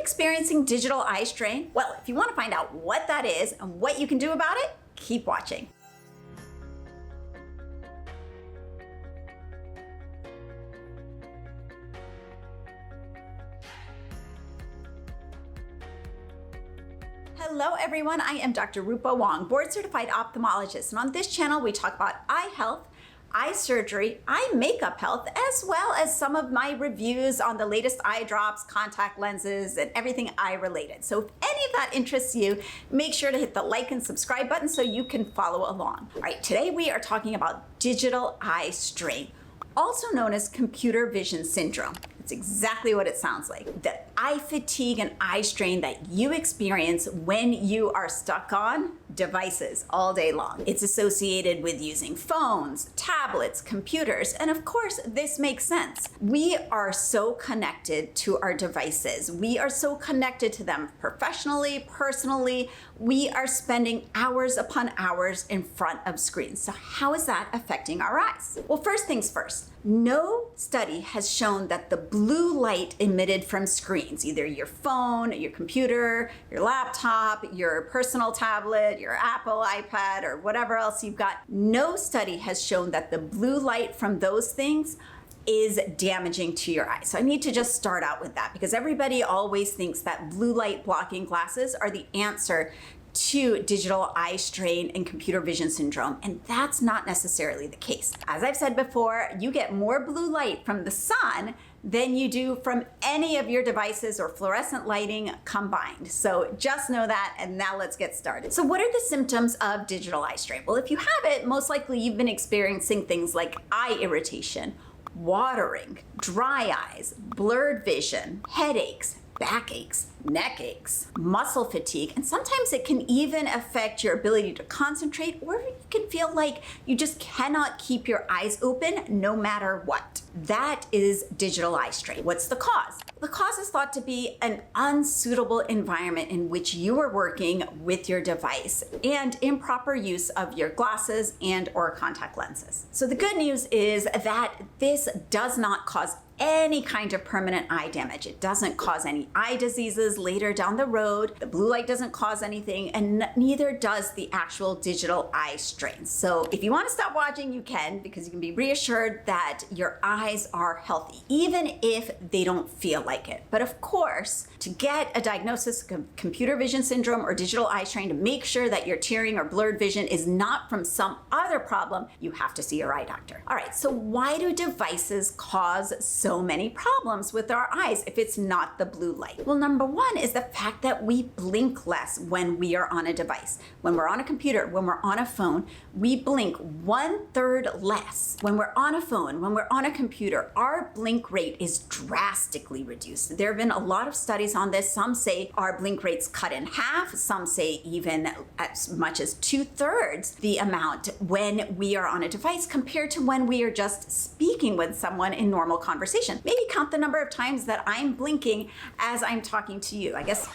experiencing digital eye strain? Well, if you want to find out what that is and what you can do about it, keep watching. Hello everyone, I am Dr. Rupa Wong, board certified ophthalmologist, and on this channel we talk about eye health, eye surgery, eye makeup health, as well as some of my reviews on the latest eye drops, contact lenses, and everything eye related. So if any of that interests you, make sure to hit the like and subscribe button so you can follow along. All right, today we are talking about digital eye strain, also known as computer vision syndrome. It's exactly what it sounds like. The eye fatigue and eye strain that you experience when you are stuck on devices all day long. It's associated with using phones, tablets, computers, and of course, this makes sense. We are so connected to our devices. We are so connected to them professionally, personally. We are spending hours upon hours in front of screens. So how is that affecting our eyes? Well, first things first. No study has shown that the blue light emitted from screens, either your phone, your computer, your laptop, your personal tablet, your Apple iPad, or whatever else you've got, no study has shown that the blue light from those things is damaging to your eyes. So I need to just start out with that because everybody always thinks that blue light blocking glasses are the answer to digital eye strain and computer vision syndrome, and that's not necessarily the case. As I've said before, you get more blue light from the sun than you do from any of your devices or fluorescent lighting combined. So just know that, and now let's get started. So what are the symptoms of digital eye strain? Well, if you have it, most likely you've been experiencing things like eye irritation, watering, dry eyes, blurred vision, headaches, backaches, neck aches, muscle fatigue, and sometimes it can even affect your ability to concentrate, or you can feel like you just cannot keep your eyes open no matter what. That is digital eye strain. What's the cause? The cause is thought to be an unsuitable environment in which you are working with your device and improper use of your glasses and or contact lenses. So the good news is that this does not cause any kind of permanent eye damage. It doesn't cause any eye diseases later down the road. The blue light doesn't cause anything, and neither does the actual digital eye strain. So if you want to stop watching, you can, because you can be reassured that your eyes are healthy, even if they don't feel like it. But of course, to get a diagnosis of computer vision syndrome or digital eye strain, to make sure that your tearing or blurred vision is not from some other problem, you have to see your eye doctor. All right, so why do devices cause so many problems with our eyes if it's not the blue light? Well, number one is the fact that we blink less when we are on a device. When we're on a computer, when we're on a phone, we blink 1/3 less. When we're on a phone, when we're on a computer, our blink rate is drastically reduced. There have been a lot of studies on this. Some say our blink rate's cut in half. Some say even as much as 2/3 the amount when we are on a device compared to when we are just speaking with someone in normal conversation. Maybe count the number of times that I'm blinking as I'm talking to you. I guess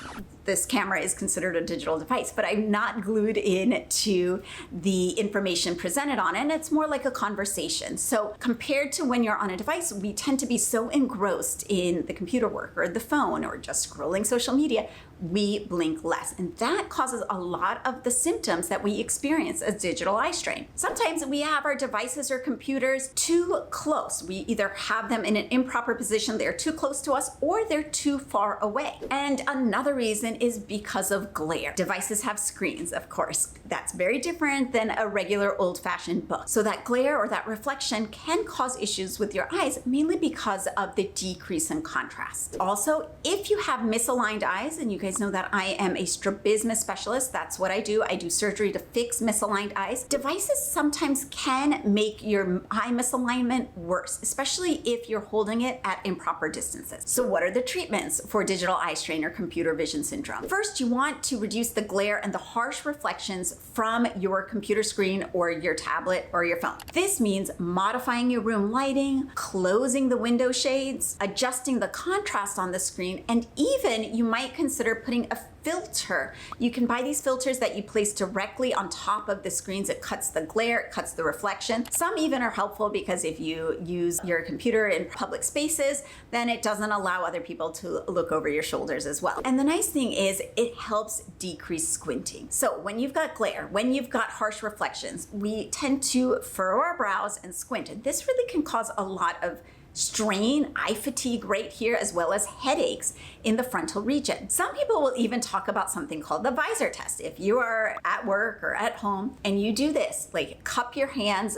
this camera is considered a digital device, but I'm not glued in to the information presented on it, and it's more like a conversation. So compared to when you're on a device, we tend to be so engrossed in the computer work or the phone or just scrolling social media, we blink less. And that causes a lot of the symptoms that we experience as digital eye strain. Sometimes we have our devices or computers too close. We either have them in an improper position, they're too close to us, or they're too far away. And another reason is because of glare. Devices have screens, of course. That's very different than a regular old-fashioned book. So that glare or that reflection can cause issues with your eyes, mainly because of the decrease in contrast. Also, if you have misaligned eyes, and you guys know that I am a strabismus specialist, that's what I do. I do surgery to fix misaligned eyes. Devices sometimes can make your eye misalignment worse, especially if you're holding it at improper distances. So what are the treatments for digital eye strain or computer vision syndrome? First, you want to reduce the glare and the harsh reflections from your computer screen or your tablet or your phone. This means modifying your room lighting, closing the window shades, adjusting the contrast on the screen, and even you might consider putting a filter. You can buy these filters that you place directly on top of the screens. It cuts the glare, it cuts the reflection. Some even are helpful because if you use your computer in public public spaces, then it doesn't allow other people to look over your shoulders as well. And the nice thing is it helps decrease squinting. So when you've got glare, when you've got harsh reflections, we tend to furrow our brows and squint. And this really can cause a lot of strain, eye fatigue right here, as well as headaches in the frontal region. Some people will even talk about something called the visor test. If you are at work or at home and you do this, like cup your hands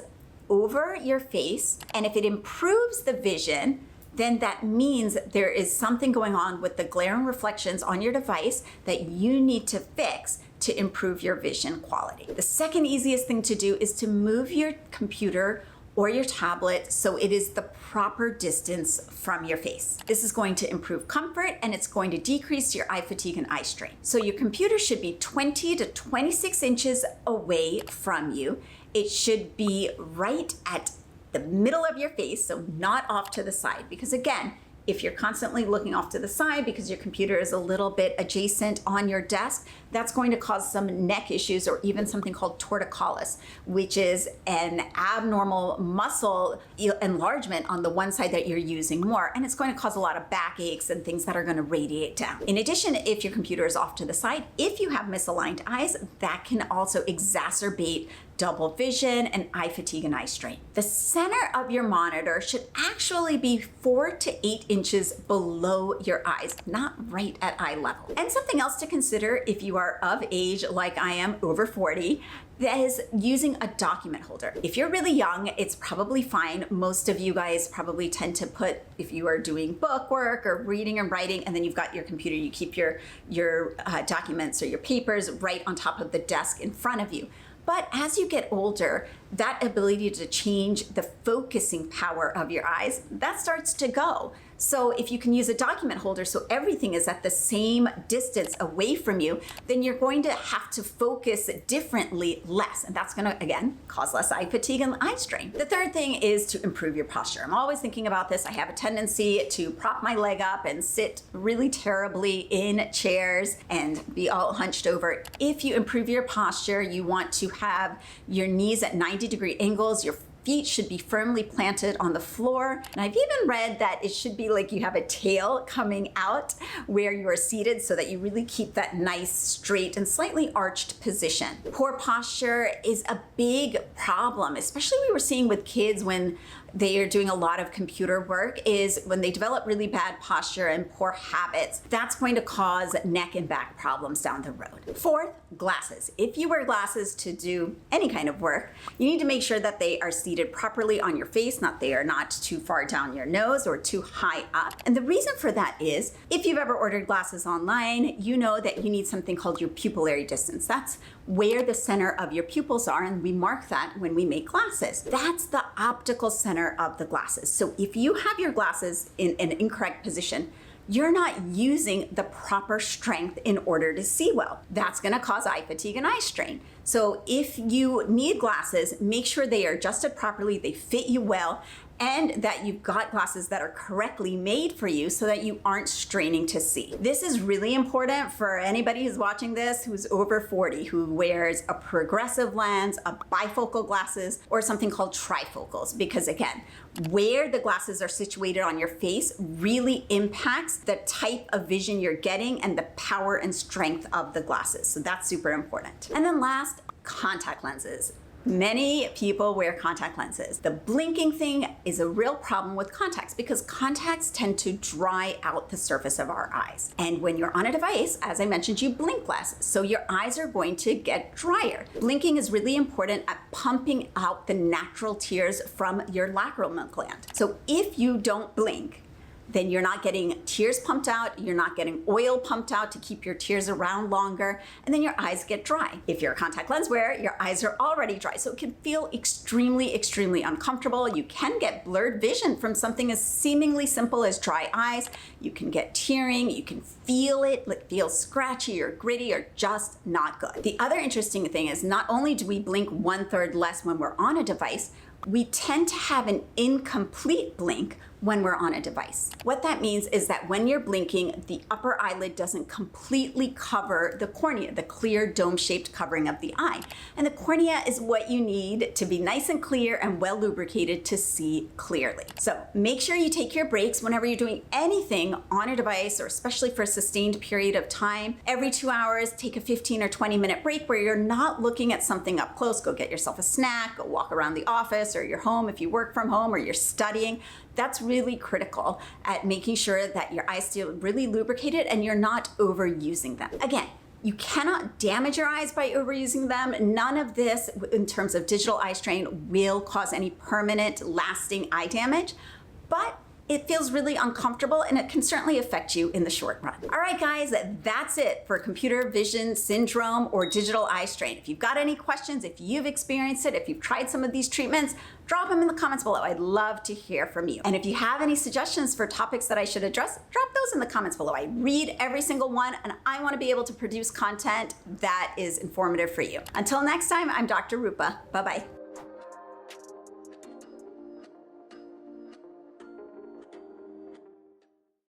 over your face, and if it improves the vision, then that means there is something going on with the glare and reflections on your device that you need to fix to improve your vision quality. The second easiest thing to do is to move your computer or your tablet so it is the proper distance from your face. This is going to improve comfort and it's going to decrease your eye fatigue and eye strain. So your computer should be 20 to 26 inches away from you. It should be right at the middle of your face, so not off to the side, because again, if you're constantly looking off to the side because your computer is a little bit adjacent on your desk, that's going to cause some neck issues or even something called torticollis, which is an abnormal muscle enlargement on the one side that you're using more. And it's going to cause a lot of backaches and things that are going to radiate down. In addition, if your computer is off to the side, if you have misaligned eyes, that can also exacerbate double vision and eye fatigue and eye strain. The center of your monitor should actually be 4 to 8 inches below your eyes, not right at eye level. And something else to consider if you are of age like I am, over 40, that is using a document holder. If you're really young, it's probably fine. Most of you guys probably tend to put, if you are doing book work or reading and writing, and then you've got your computer, you keep your documents or your papers right on top of the desk in front of you. But as you get older, that ability to change the focusing power of your eyes, that starts to go. So if you can use a document holder so everything is at the same distance away from you, then you're going to have to focus differently less. And that's gonna, again, cause less eye fatigue and eye strain. The third thing is to improve your posture. I'm always thinking about this. I have a tendency to prop my leg up and sit really terribly in chairs and be all hunched over. If you improve your posture, you want to have your knees at 90-degree angles, your feet should be firmly planted on the floor. And I've even read that it should be like you have a tail coming out where you are seated so that you really keep that nice, straight, and slightly arched position. Poor posture is a big problem, especially we were seeing with kids when they are doing a lot of computer work, is when they develop really bad posture and poor habits, that's going to cause neck and back problems down the road. Fourth, glasses. If you wear glasses to do any kind of work, you need to make sure that they are seated properly on your face, they are not too far down your nose or too high up. And the reason for that is, if you've ever ordered glasses online, you know that you need something called your pupillary distance. That's where the center of your pupils are, and we mark that when we make glasses. That's the optical center of the glasses. So if you have your glasses in an incorrect position, you're not using the proper strength in order to see well. That's gonna cause eye fatigue and eye strain. So if you need glasses, make sure they are adjusted properly, they fit you well, and that you've got glasses that are correctly made for you so that you aren't straining to see. This is really important for anybody who's watching this who's over 40, who wears a progressive lens, a bifocal glasses, or something called trifocals, because again, where the glasses are situated on your face really impacts the type of vision you're getting and the power and strength of the glasses. So that's super important. And then last, contact lenses. Many people wear contact lenses. The blinking thing is a real problem with contacts because contacts tend to dry out the surface of our eyes. And when you're on a device, as I mentioned, you blink less, so your eyes are going to get drier. Blinking is really important at pumping out the natural tears from your lacrimal gland. So if you don't blink, then you're not getting tears pumped out, you're not getting oil pumped out to keep your tears around longer, and then your eyes get dry. If you're a contact lens wearer, your eyes are already dry, so it can feel extremely, extremely uncomfortable. You can get blurred vision from something as seemingly simple as dry eyes. You can get tearing, you can feel it feels scratchy or gritty or just not good. The other interesting thing is not only do we blink 1/3 less when we're on a device, we tend to have an incomplete blink when we're on a device. What that means is that when you're blinking, the upper eyelid doesn't completely cover the cornea, the clear dome-shaped covering of the eye. And the cornea is what you need to be nice and clear and well lubricated to see clearly. So make sure you take your breaks whenever you're doing anything on a device, or especially for a sustained period of time. Every 2 hours, take a 15 or 20-minute break where you're not looking at something up close. Go get yourself a snack, go walk around the office or your home if you work from home or you're studying. That's really critical at making sure that your eyes stay really lubricated and you're not overusing them. Again, you cannot damage your eyes by overusing them. None of this, in terms of digital eye strain, will cause any permanent, lasting eye damage, but it feels really uncomfortable and it can certainly affect you in the short run. All right, guys, that's it for computer vision syndrome or digital eye strain. If you've got any questions, if you've experienced it, if you've tried some of these treatments, drop them in the comments below. I'd love to hear from you. And if you have any suggestions for topics that I should address, drop those in the comments below. I read every single one and I want to be able to produce content that is informative for you. Until next time, I'm Dr. Rupa. Bye-bye.